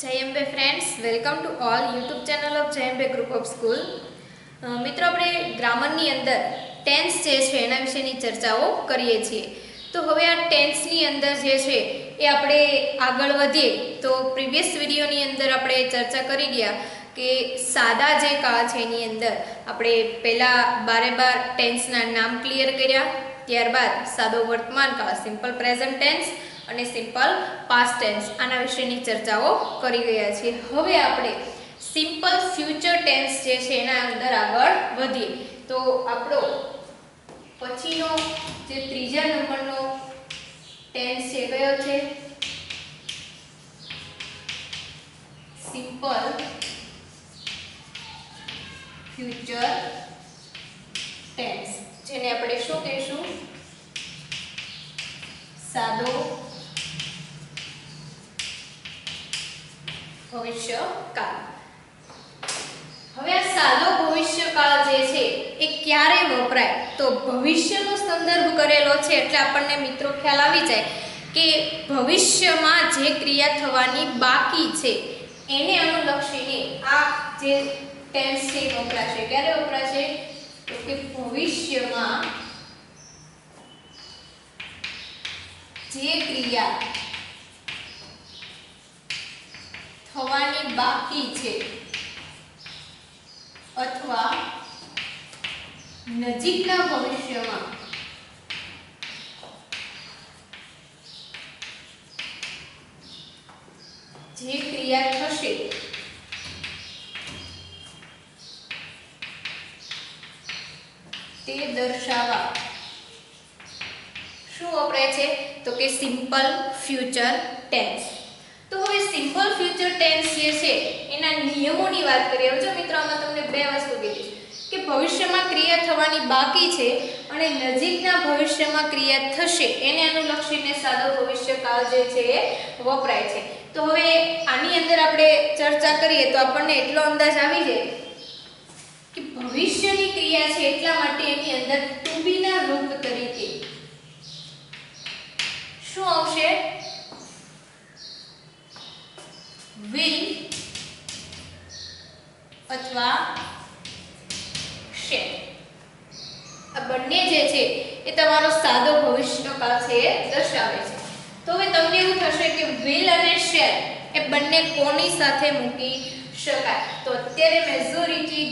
Jay Ambe friends, welcome to all YouTube channel of Jay Ambe group of school. મિત્રો, આપણે ગ્રામરની અંદર tense જે છે એના વિશેની ચર્ચાઓ કરીએ છીએ. તો હવે આ ટેન્સની અંદર જે છે એ આપણે આગળ વધીએ તો પ્રીવિયસ વિડીયોની અંદર આપણે ચર્ચા કરી ગયા કે સાદા જે કાળ છે એની અંદર આપણે પહેલાં બારે ટેન્સના નામ ક્લિયર કર્યા, ત્યારબાદ સાદો વર્તમાન કાળ સિમ્પલ પ્રેઝન્ટ ટેન્સ અને સિમ્પલ પાસ્ટ ટેન્સ આના વિશેની ચર્ચાઓ કરી ગયા છીએ. હવે આપણે સિમ્પલ ફ્યુચર ટેન્સ જે છે એના અંદર આગળ વધીએ તો આપણો પછીનો જે ત્રીજા નંબરનો ટેન્સ છે કયો છે? સિમ્પલ ફ્યુચર ટેન્સ, જેને આપણે શું કહીશું? સાદો ભવિષ્યકાળ. હવે આ સાદો ભવિષ્યકાળ જે છે એ ક્યારે વપરાય? તો ભવિષ્યનો સંદર્ભ કરેલો છે એટલે આપણને મિત્રો ખ્યાલ આવી જાય કે ભવિષ્યમાં જે ક્રિયા થવાની બાકી છે એને અનુલક્ષીને આ જે ટેન્સ છે વપરાશે. ક્યારે વપરાશે? તો કે ભવિષ્યમાં જે ક્રિયા થવાની બાકી છે અથવા નજીકના ભવિષ્યમાં જે ક્રિયા થશે તે દર્શાવવા શું વપરાય છે? તો કે સિમ્પલ ફ્યુચર ટેન્સ. તો હવે સિમ્પલ ફ્યુચર ટેન્સ જે છે એના નિયમોની વાત કરીએ. જો મિત્રો, આમાં તમને બે વસ્તુ કીધી કે ભવિષ્યમાં ક્રિયા થવાની બાકી છે અને નજીકના ભવિષ્યમાં ક્રિયા થશે એને અનુલક્ષીને સાદો ભવિષ્યકાળ જે છે એ વપરાય છે. તો હવે આની અંદર આપણે ચર્ચા કરીએ તો આપણને એટલો અંદાજ આવી જાય કે ભવિષ્યની ક્રિયા છે એટલા માટે એની અંદર ટુ બી ના રૂપ તરીકે શું આવશે? will અથવા shall. આ બંને જે છે એ તમારો સાદો ભવિષ્યકાળ છે એ દર્શાવે છે. તો હવે તમને એવું થશે કે will અને shall એ બંને કોની સાથે મૂકી શકાય? તો અત્યારે મેજોરિટી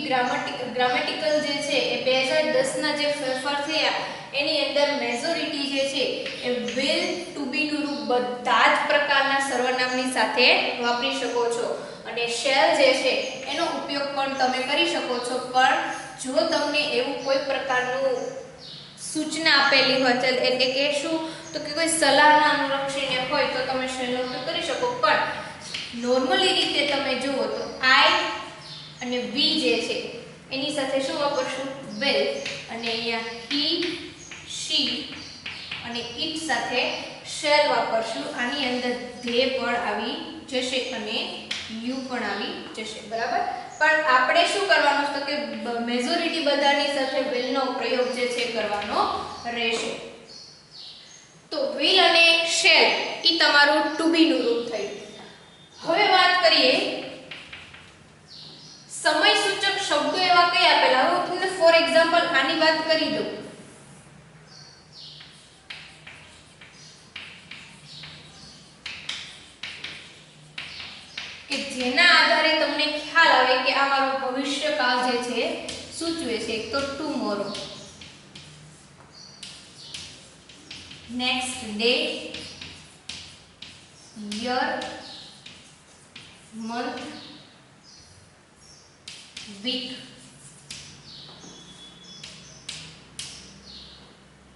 ગ્રામેટિકલ જે છે એ 2010 ના જે ફેરફાર થયા એની અંદર મેજોરિટી જે છે એ will to be નું રૂપ બધા જ પ્રકારના સર્વનામની સાથે વાપરી શકો છો અને shall જે છે એનો ઉપયોગ પણ તમે કરી શકો છો. પણ જો તમને એવું કોઈ પ્રકારનું સૂચના આપેલી હોય એટલે કે શું તો કે કોઈ સલાહના અનુલક્ષીને હોય તો તમે shall નો ઉપયોગ કરી શકો. પણ નોર્મલી રીતે તમે જુઓ તો I અને we જે છે એની સાથે શું વાપરશું? will. અને અહીંયા he, she અને it સાથે shall વાપરશું. આની અંદર they પણ આવી જશે અને you પણ આવી જશે, બરાબર? પણ આપણે શું કરવાનું છે કે મેજોરિટી બધાની સાથે will નો પ્રયોગ જે છે કરવાનો રહેશે. તો will અને shall ઈ તમારું to be નું રૂપ થયું. હવે વાત કરીએ સમય સૂચક શબ્દો એવા કઈ આપેલા. હું તમને ફોર એક્ઝામ્પલ આની વાત કરી દઉં કે જેના આધારે તમને ખ્યાલ આવે કે આ મારો ભવિષ્યકાળ જે છે સૂચવે છે. તો tomorrow, next day, year, month, week.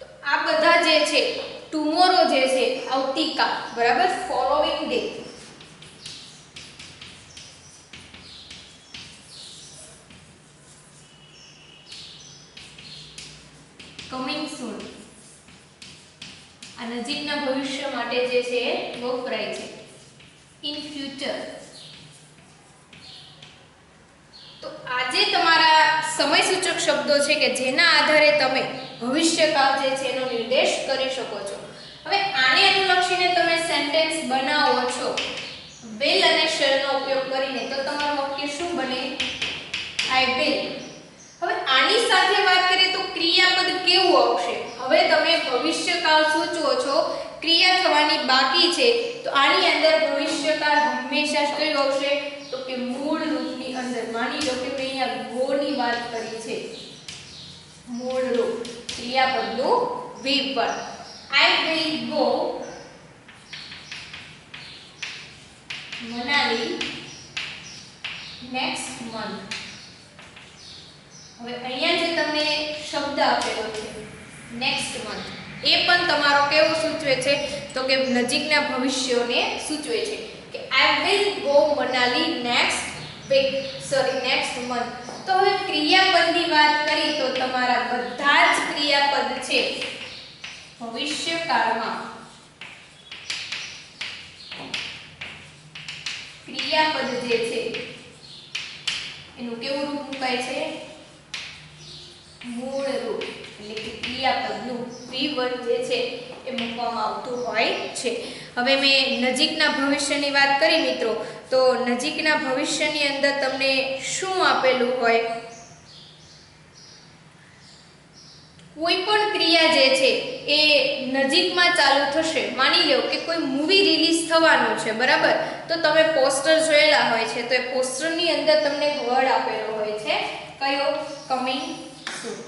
તો આ બધા જે છે ટુમોરો જે છે આવતીકાલ, બરાબર? ફોલોઈંગ ડે, કમિંગ સૂન. આ નજીકના ભવિષ્ય માટે જે છે એ વપરાય છે. In future. તો આજે તમારા સમય સૂચક શબ્દો છે કે જેના આધારે તમે ભવિષ્યકાળ જે છે એનો નિર્દેશ કરી શકો છો. હવે આને અનુલક્ષીને તમે સેન્ટેન્સ બનાવો છો will અને shall નો ઉપયોગ કરીને તો તમારું વાક્ય શું બને? I will. હવે આની સાથે વાત કરીએ તો ક્રિયાપદ કેવું આવશે? હવે તમે ભવિષ્યકાળ સૂચવો છો, ક્રિયા થવાની બાકી છે, તો આની અંદર ભવિષ્યકાળ હંમેશા કયું આવશે? તો કે મૂળ રૂપની અંદર. માની લો કે મેં અહીંયા ગો ની વાત કરી છે, મૂળ રૂપ ક્રિયાપદનું V1. I will go Manali next month. હવે અહીંયા જે તમને શબ્દ આપેલો છે નેક્સ્ટ મંથ, એ પણ તમારો કેવો સૂચવે છે? તો કે નજીકના ભવિષ્યને સૂચવે છે કે I will go Manali next month. તો હવે ક્રિયાપદની વાત કરી તો તમારા બધા જ ક્રિયાપદ છે ભવિષ્યકાળમાં ક્રિયાપદ જે છે એનું કેવું રૂપ મુકાય છે? મૂળ રૂપ, એટલે કે ક્રિયાપદનું V1 જે છે એ મૂકવામાં આવતું હોય છે. હવે મેં નજીકના ભવિષ્યની વાત કરી મિત્રો, તો નજીકના ભવિષ્યની અંદર તમને શું આપેલું હોય? કોઈ પણ ક્રિયા જે છે એ નજીકમાં ચાલુ થશે. માની લો કે કોઈ મૂવી રિલીઝ થવાનું છે, બરાબર? તો તમે પોસ્ટર જોયેલા હોય છે, તો એ પોસ્ટરની અંદર તમને વર્ડ આપેલો હોય છે કયો? કમિંગ સૂન.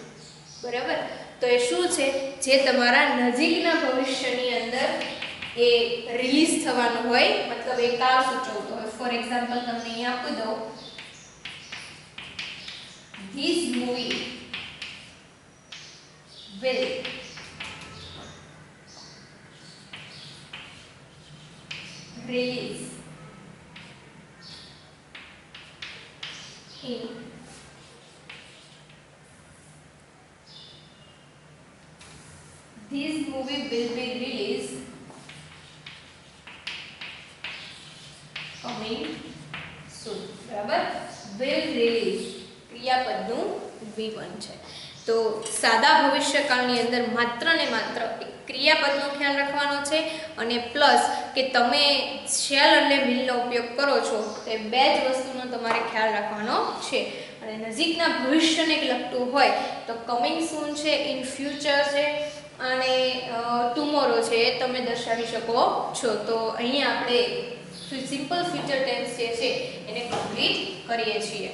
બરાબર? તો એ શું છે? જે તમારા નજીકના ભવિષ્યની અંદર એ રિલીઝ થવાનું હોય, મતલબ એ કાળ સૂચવતો હોય. ફોર એક્ઝામ્પલ તમને અહીંયા આપી દઉં, this movie will release in this movie will be released coming soon. બરાબર? will release ક્રિયાપદનું V1 છે. તો સાદા ભવિષ્યકાળની અંદર માત્ર ને માત્ર એક ક્રિયાપદનો ખ્યાલ રાખવાનો છે, અને પ્લસ કે તમે શેલ અને વિલનો ઉપયોગ કરો છો, તે બે જ વસ્તુનો તમારે ખ્યાલ રાખવાનો છે. અને નજીકના ભવિષ્યને લગતું હોય તો કમિંગ સૂન છે, ઇન ફ્યુચર છે, અને ટુમોરો છે એ તમે દર્શાવી શકો છો. તો અહીંયા આપણે સિમ્પલ ફ્યુચર ટેન્સ જે છે એને કમ્પ્લીટ કરીએ છીએ.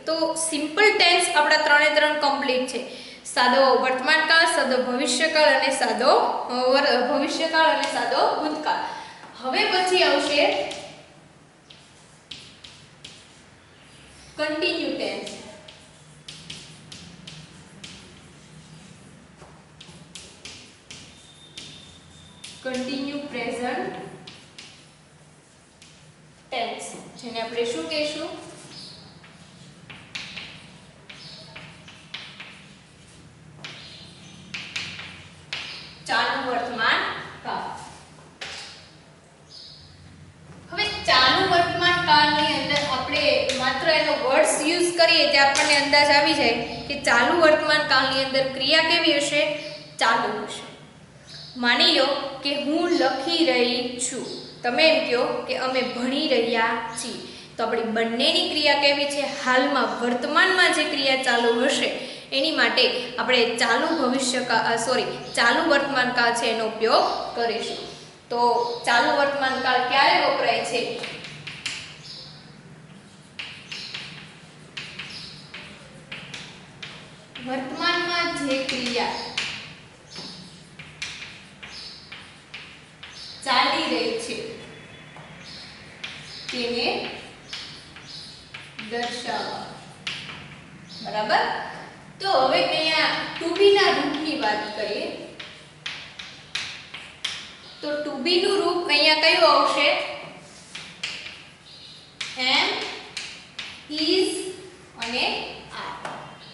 તો સિમ્પલ ટેન્સ આપણા 3 એ 3 કમ્પ્લીટ છે. સાદો વર્તમાનકાળ, સાદો ભવિષ્યકાળ અને સાદો ભવિષ્યકાળ અને સાદો ભૂતકાળ. હવે પછી આવશે continue tense. Continue present tense, જેને આપણે શું કહીશું? ચાલુ વર્તમાન કાળ. હવે ચાલુ વર્તમાન કાળની અંદર આપણે માત્ર એનો વર્ડ્સ યુઝ કરીએ તો આપણને અંદાજ આવી જાય કે ચાલુ વર્તમાન કાળની અંદર ક્રિયા કેવી હશે? ચાલુ હશે. માની લો કે હું લખી રહી છું, તમે એમ કહો કે અમે ભણી રહ્યા છીએ, તો આપણી બંનેની ક્રિયા કેવી છે? હાલમાં વર્તમાનમાં જે ક્રિયા ચાલુ હશે એની માટે આપણે ચાલુ વર્તમાનકાળ છે એનો ઉપયોગ કરીશું. તો ચાલુ વર્તમાનકાળ ક્યારે વપરાય છે? વર્તમાનમાં જે ક્રિયા ચાલી રહી છે તેને દર્શાવવા. બરાબર? તો હવે અહીંયા ટુ બી ના રૂપની વાત કરીએ તો ટુ બી નું રૂપ અહીંયા કયું આવશે? એમ, ઇઝ અને આર.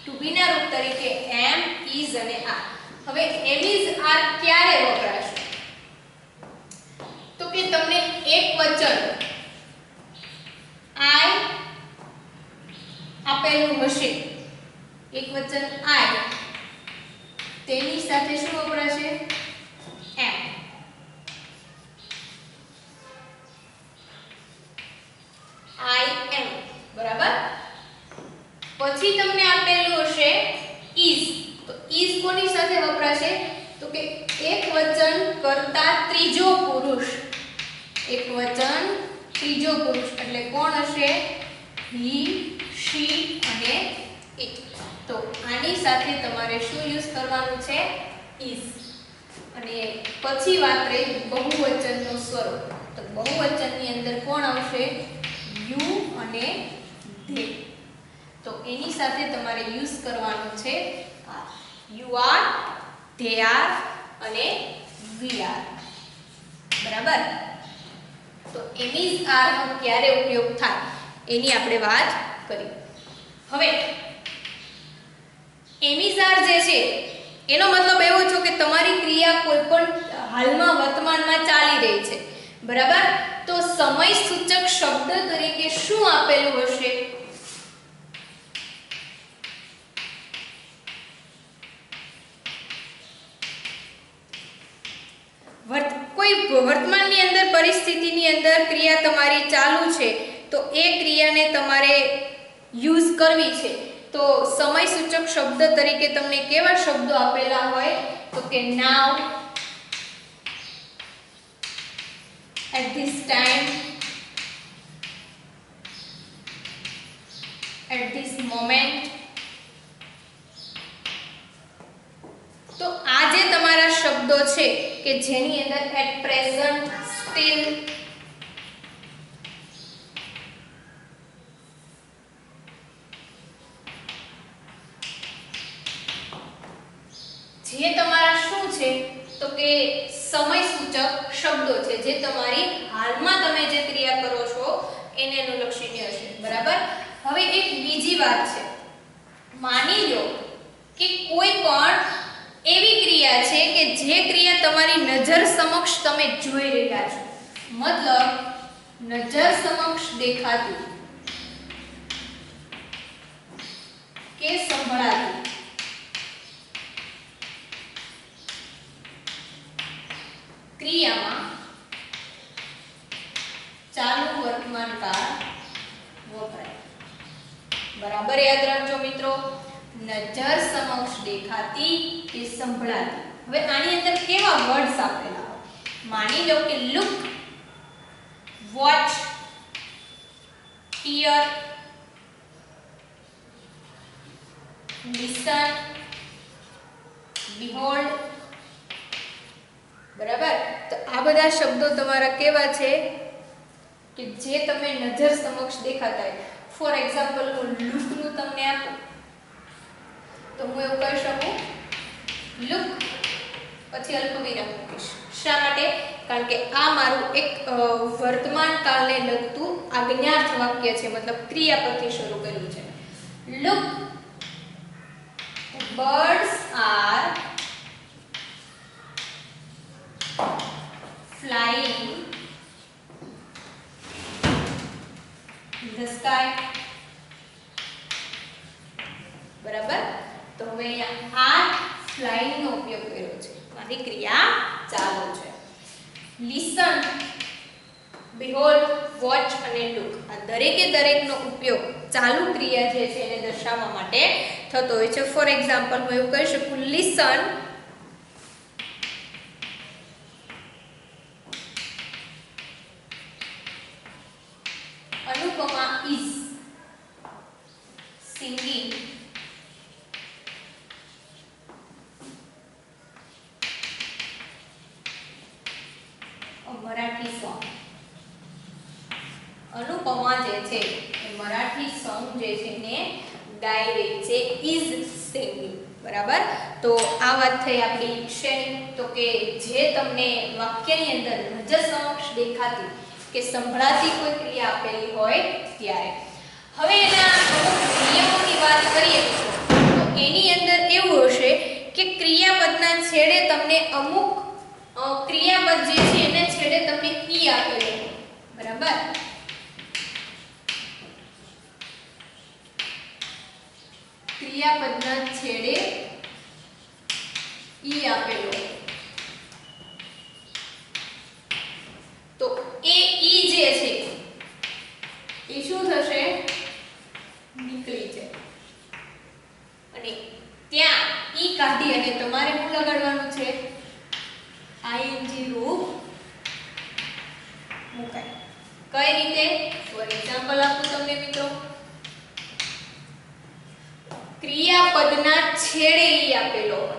ટુ બી ના રૂપ તરીકે એમ, ઇઝ અને આર. હવે એમ, ઇઝ, આર ક્યારે વપરાશે? તો કે તમને એક વચન I બહુવચન આઈ તેની સાથે શું વપરાશે? એમ. આઈ એમ. બરાબર. પછી તમને આપેલું હશે ઇઝ. તો ઇઝ કોની સાથે વપરાશે? તો કે એકવચન કરતા ત્રીજો પુરુષ. એકવચન ત્રીજો પુરુષ એટલે કોણ હશે? હી, શી અને ઇટ. તો આની સાથે તમારે શું યુઝ કરવાનું છે? ઇઝ. અને પછી વાત રહી બહુવચનનું સ્વરૂપ. તો બહુવચનની અંદર કોણ આવશે? યુ અને ધે. તો એની સાથે તમારે યુઝ કરવાનું છે are. You are, they are અને વી આર. બરાબર. તો એમીઝ આર નો ક્યારે ઉપયોગ થાય એની આપણે વાત કરી. હવે એમીઝ આર જે છે એનો મતલબ એવો છે કે તમારી ક્રિયા કોઈ પણ હાલમાં વર્તમાનમાં ચાલી રહી છે. બરાબર. તો સમય સૂચક શબ્દ તરીકે શું આપેલું હશે? કોઈ વર્તમાનની અંદર પરિસ્થિતિની અંદર ક્રિયા તમારી ચાલુ છે તો એ ક્રિયાને તમારે યુઝ કરવી છે. તો સમય સૂચક શબ્દ તરીકે તમને કેવા શબ્દો આપેલા હોય? તો કે નાઉ, at this time, at this moment. તો આ જે તમારા શબ્દો છે કે જેની અંદર at present, still, જે તમારા શું છે તો કે સમય સૂચક શબ્દો છે જે તમારી હાલમાં તમે જે ક્રિયા કરો છો એને અનુલક્ષીને હશે. બરાબર. હવે એક બીજી વાત છે. માની લો કે કોઈ પણ એવી ક્રિયા છે કે જે ક્રિયા તમારી નજર સમક્ષ તમે જોઈ રહ્યા છો. મતલબ નજર સમક્ષ દેખાતી કે સંભળાતી ક્રિયામાં ચાલુ વર્તમાન કાળ વપરાય. બરાબર યાદ રાખજો મિત્રો. નજર સમક્ષ દેખાતી કે સંભળાતી. હવે આની અંદર કેવા વર્ડ્સ આપેલા હોય? માની લો કે લુક, વોચ, હિયર, લિસન, બિહોલ્ડ. બરાબર. તો આ બધા શબ્દો તમારા કેવા છે કે જે તમે નજર સમક્ષ દેખાતા હોય. ફોર એક્ઝામ્પલ હું લુક નું તમને આપું તો હું એવું કહી શકું લુક પછી અલ્પવિરામ મૂકીશ. શા માટે? કારણ કે આ મારું એક વર્તમાન કાળને લગતું આજ્ઞાર્થ વાક્ય છે. મતલબ ક્રિયા પરથી શરૂ કર્યું છે. Look, birds are flying in the sky. બરાબર. તો હવે અહીંયા આ ફ્લાઇંગ નો ઉપયોગ કર્યો છે. મારી ક્રિયા ચાલુ છે. લિસન, બિહોલ્ડ, વોચ અને લુક આ દરેકનો ઉપયોગ ચાલુ ક્રિયા જે છે એને દર્શાવવા માટે થતો હોય છે. ફોર એક્ઝામ્પલ હું એવું કહી શકું listen Anupama is singing a Marathi song. Anupama જે છે એ મરાઠી સોંગ જે છે ને ગાઈ રહી છે is singing. બરાબર. તો આ વાત થઈ આપણી શેની? તો કે જે તમને વાક્યની અંદર નજર સમક્ષ દેખાતી કે સંભળાતી કોઈ ક્રિયા આપેલી હોય ત્યારે. હવે એના અમુક નિયમોની વાત કરીએ તો એની અંદર એવું હશે કે ક્રિયાપદના છેડે તમને અમુક ક્રિયાપદ જે છે એના છેડે તમને ઈ આપેલો. બરાબર. ક્રિયાપદના છેડે ઈ આપેલો તો એ ઈ જે છે એ શું થશે નીકળી જાય અને ત્યાં ઈ કાઢી અને તમારે શું લગાડવાનું છે આઈએનજી રૂપ મુકાય કઈ રીતે ફોર એક્ઝામ્પલ આપું તમને મિત્રો ક્રિયાપદના છેડે ઈ આપેલો હોય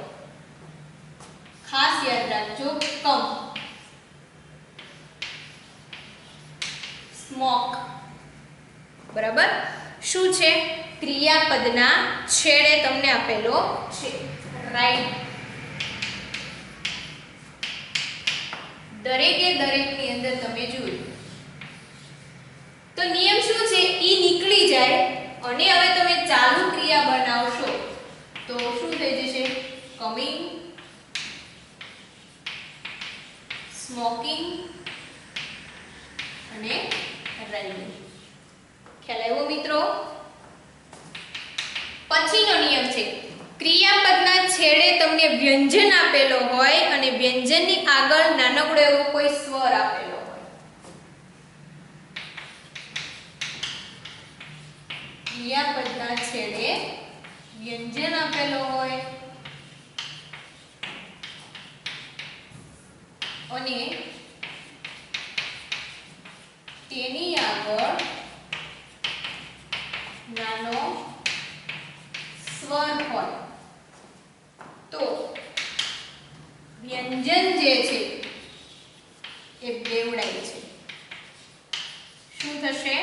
ખાસ યાદ રાખજો કમ સ્મોક બરાબર શું છે ક્રિયાપદના છેડે તમને આપેલો છે રાઈટ દરેકની અંદર તમે જોયું તો નિયમ શું છે ઈ નીકળી જાય અને હવે તમે ચાલુ ક્રિયા બનાવશો તો શું થઈ જશે કમિંગ સ્મોકિંગ અને રાઇડિંગ ખ્યાલ આવ્યો મિત્રો પછીનો નિયમ છે ક્રિયાપદના છેડે તમને વ્યંજન આપેલો હોય અને વ્યંજનની આગળ નાનકડો એવો કોઈ સ્વર આપેલો હોય ક્રિયાપદના છેડે વ્યંજન આપેલો હોય અને તેની આગળ નાનો સ્વર હોય તો વ્યંજન જે છે એ બેવડાય છે શું થશે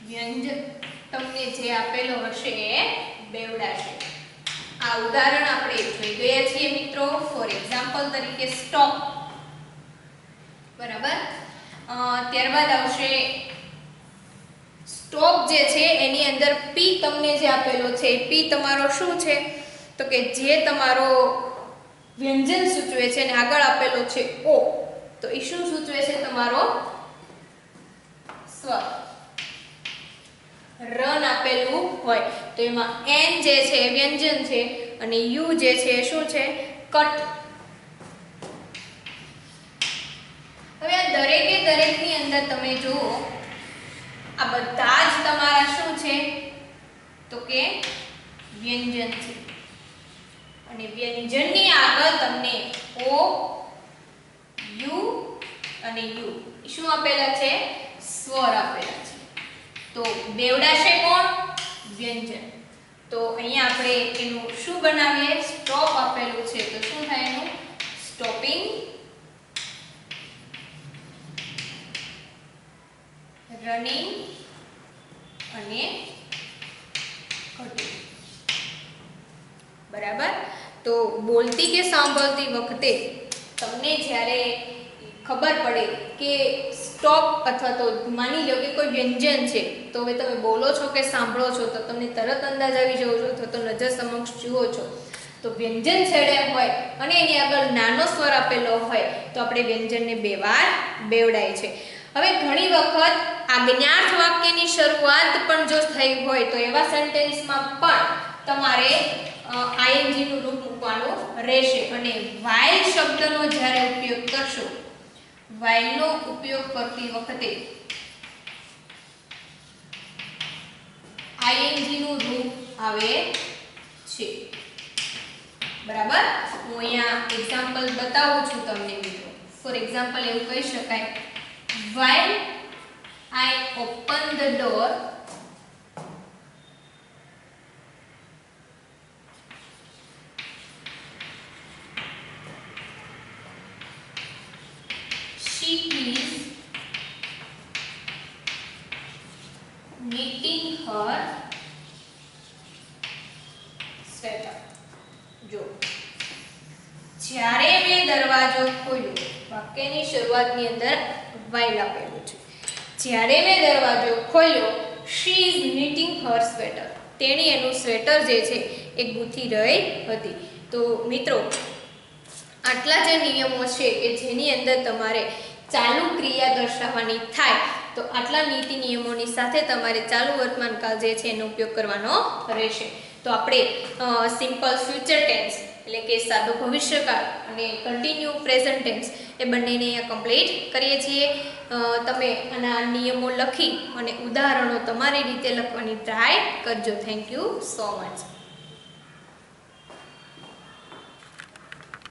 વ્યંજન તમને જે આપેલો હશે એ બેવડાશે આ ઉદાહરણ આપણે જોઈ ગયા છીએ મિત્રો ફોર એક્ઝામ્પલ તરીકે સ્ટોપ બરાબર ત્યારબાદ આવશે સ્ટોપ જે છે એની અંદર પી તમને જે આપેલો છે પી તમારો શું છે તો કે જે તમારો વ્યંજન સૂચવે છે અને આગળ આપેલો છે ઓ તો એ શું સૂચવે છે તમારો સ્વર રન આપેલું હોય તો એમાં એન જે છે વ્યંજન છે અને યુ જે છે શું છે કટ હવે આ દરેકની અંદર તમે જુઓ આ બધા જ તમારા શું છે તો કે વ્યંજન છે અને વ્યંજનની આગળ તમને ઓ યુ અને યુ શું આપેલા છે સ્વર આપેલા છે તો બેવડાશે કોણ વ્યંજન તો અહીંયા આપણે એનું શું બનાવીએ સ્ટોપ આપેલું છે તો શું થાય એનું સ્ટોપિંગ રનિંગ અને કટિંગ બરાબર તો બોલતી કે સાંભળતી વખતે તમને જ્યારે ખબર પડે કે સ્ટોપ અથવા તો માની લો કે કોઈ વ્યંજન છે તો હવે તમે બોલો છો કે સાંભળો છો તો તમને તરત અંદાજ આવી જવો છો અથવા તો નજર સમક્ષ જુઓ છો તો વ્યંજન છેડે હોય અને એની આગળ નાનો સ્વર આપેલો હોય તો આપણે વ્યંજનને બે વાર બેવડાય છે હવે ઘણી વખત આજ્ઞાર્થ વાક્યની શરૂઆત પણ જો થઈ હોય તો એવા સેન્ટેન્સમાં પણ તમારે આઈએનજી નું રૂપ મૂકવાનું રહેશે અને while શબ્દનો જ્યારે ઉપયોગ કરશો while નો ઉપયોગ કરતી વખતે આઈએનજી નું રૂપ આવે છે બરાબર હું અહીંયા એક્ઝામ્પલ બતાવું છું તમને મિત્રો ફોર એક્ઝામ્પલ એવું કહી શકાય while I open the door she is knitting her sweater જો જ્યારે મેં દરવાજો ખોલ્યો વાક્યની શરૂઆતની અંદર while આપેલું છે જ્યારે મેં દરવાજો ખોલ્યો she is knitting her sweater તેણી એનું સ્વેટર જે છે એ ગૂંથી રહી હતી તો મિત્રો આટલા જે નિયમો છે કે જેની અંદર તમારે ચાલુ ક્રિયા દર્શાવવાની થાય તો આટલા નીતિ નિયમોની સાથે તમારે ચાલુ વર્તમાનકાળ જે છે એનો ઉપયોગ કરવાનો રહેશે તો આપણે સિમ્પલ ફ્યુચર ટેન્સ એટલે કે સાદો ભવિષ્યકાળ અને કન્ટિન્યુ પ્રેઝન્ટ ટેન્સ એ બંનેને અહીંયા કમ્પ્લીટ કરીએ છીએ. તમે આના નિયમો લખી અને ઉદાહરણો તમારી રીતે લખવાની ટ્રાય કરજો. Thank you so much.